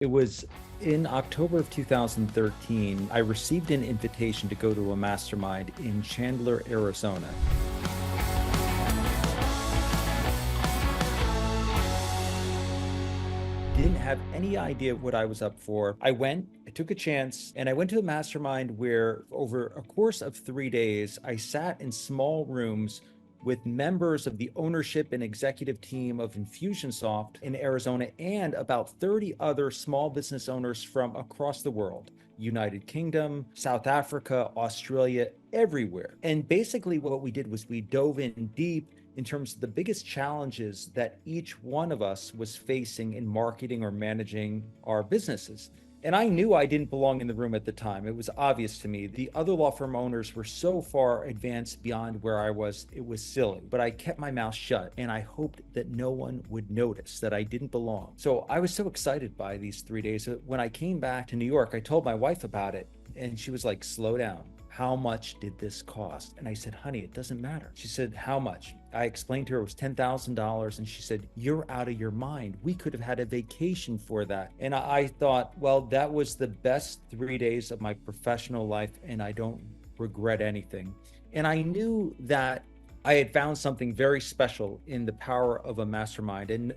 It was in October of 2013. I received an invitation to go to a mastermind in Chandler, Arizona. Didn't have any idea what I was up for. I took a chance, and I went to a mastermind where, over a course of 3 days, I sat in small rooms with members of the ownership and executive team of Infusionsoft in Arizona and about 30 other small business owners from across the world. United Kingdom, South Africa, Australia, everywhere. And basically, what we did was we dove in deep in terms of the biggest challenges that each one of us was facing in marketing or managing our businesses. And I knew I didn't belong in the room at the time. It was obvious to me. The other law firm owners were so far advanced beyond where I was, it was silly. But I kept my mouth shut and I hoped that no one would notice that I didn't belong. So I was so excited by these 3 days. When I came back to New York, I told my wife about it and she was like, slow down. How much did this cost? And I said, honey, it doesn't matter. She said, how much? I explained to her it was $10,000. And she said, you're out of your mind. We could have had a vacation for that. And I thought, well, that was the best 3 days of my professional life. And I don't regret anything. And I knew that I had found something very special in the power of a mastermind. And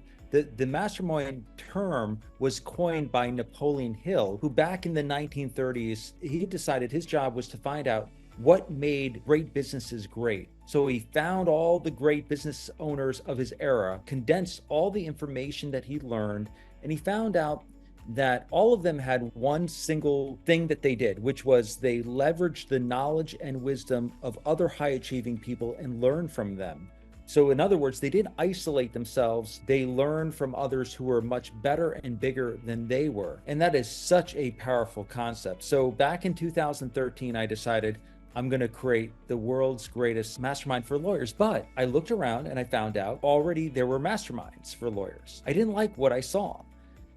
the mastermind term was coined by Napoleon Hill, who back in the 1930s, he decided his job was to find out what made great businesses great. So he found all the great business owners of his era, condensed all the information that he learned, and he found out that all of them had one single thing that they did, which was they leveraged the knowledge and wisdom of other high achieving people and learned from them. So in other words, they didn't isolate themselves. They learned from others who were much better and bigger than they were. And that is such a powerful concept. So back in 2013, I decided I'm going to create the world's greatest mastermind for lawyers. But I looked around and I found out already there were masterminds for lawyers. I didn't like what I saw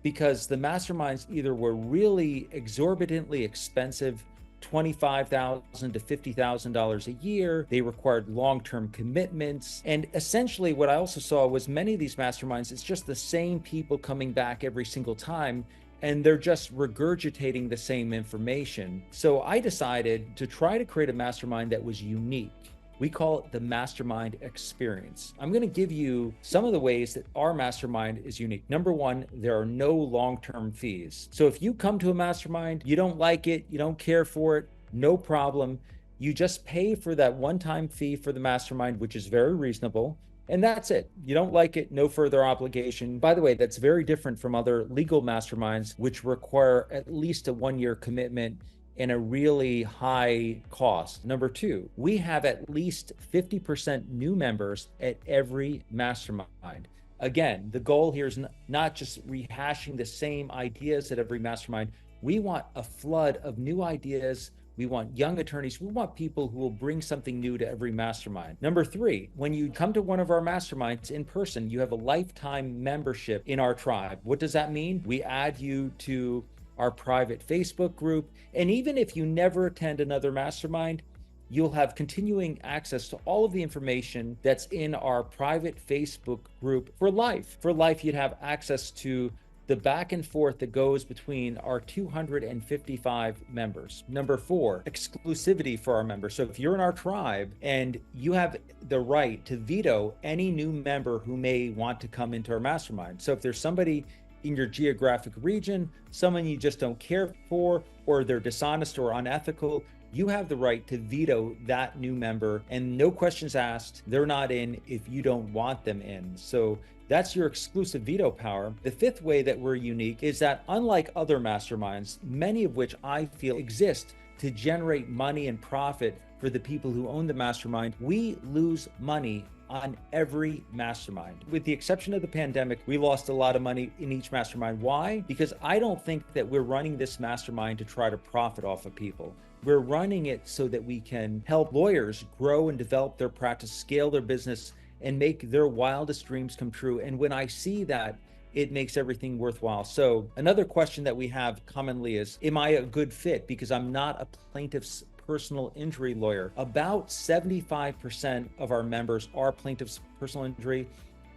because the masterminds either were really exorbitantly expensive, $25,000 to $50,000 a year. They required long-term commitments. And essentially what I also saw was many of these masterminds, it's just the same people coming back every single time, and they're just regurgitating the same information. So I decided to try to create a mastermind that was unique. We call it the mastermind experience. I'm going to give you some of the ways that our mastermind is unique. Number one, there are no long-term fees. So if you come to a mastermind, you don't like it, you don't care for it, no problem. You just pay for that one-time fee for the mastermind, which is very reasonable. And that's it. You don't like it, no further obligation. By the way, that's very different from other legal masterminds, which require at least a 1-year commitment and a really high cost. Number two, we have at least 50% new members at every mastermind. Again, the goal here is not just rehashing the same ideas at every mastermind. We want a flood of new ideas. We want young attorneys. We want people who will bring something new to every mastermind. Number three, when you come to one of our masterminds in person, you have a lifetime membership in our tribe. What does that mean? We add you to our private Facebook group. And even if you never attend another mastermind, you'll have continuing access to all of the information that's in our private Facebook group for life. For life, you'd have access to the back and forth that goes between our 255 members. Number four, exclusivity for our members. So if you're in our tribe and you have the right to veto any new member who may want to come into our mastermind. So if there's somebody in your geographic region, someone you just don't care for, or they're dishonest or unethical, you have the right to veto that new member and no questions asked. They're not in if you don't want them in. So that's your exclusive veto power. The fifth way that we're unique is that unlike other masterminds, many of which I feel exist to generate money and profit for the people who own the mastermind, we lose money on every mastermind. With the exception of the pandemic, we lost a lot of money in each mastermind. Why? Because I don't think that we're running this mastermind to try to profit off of people. We're running it so that we can help lawyers grow and develop their practice, scale their business, and make their wildest dreams come true. And when I see that, it makes everything worthwhile. So another question that we have commonly is, am I a good fit? Because I'm not a plaintiff's personal injury lawyer. About 75% of our members are plaintiffs' personal injury,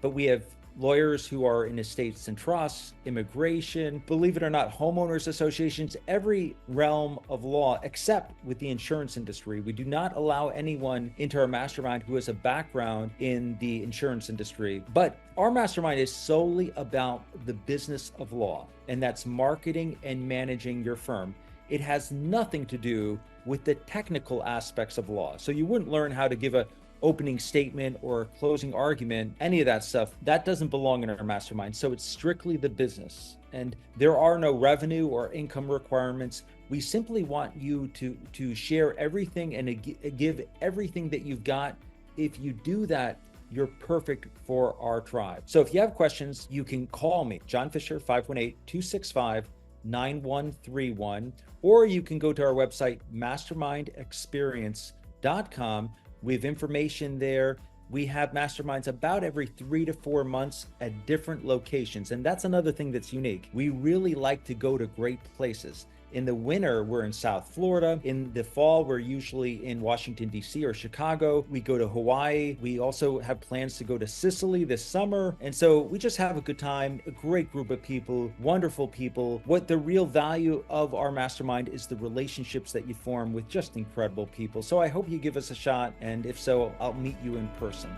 but we have lawyers who are in estates and trusts, immigration, believe it or not, homeowners associations, every realm of law except with the insurance industry. We do not allow anyone into our mastermind who has a background in the insurance industry. But our mastermind is solely about the business of law, and that's marketing and managing your firm. It has nothing to do with the technical aspects of law. So you wouldn't learn how to give a opening statement or closing argument, any of that stuff. That doesn't belong in our mastermind. So it's strictly the business. And there are no revenue or income requirements. We simply want you to share everything and give everything that you've got. If you do that, you're perfect for our tribe. So if you have questions, you can call me, John Fisher, 518-265-9131, or you can go to our website, mastermindexperience.com. We have information there. We have masterminds about every 3 to 4 months at different locations. And that's another thing that's unique. We really like to go to great places. In the winter, we're in South Florida. In the fall, we're usually in Washington, D.C. or Chicago. We go to Hawaii. We also have plans to go to Sicily this summer. And so we just have a good time, a great group of people, wonderful people. What the real value of our mastermind is the relationships that you form with just incredible people. So I hope you give us a shot. And if so, I'll meet you in person.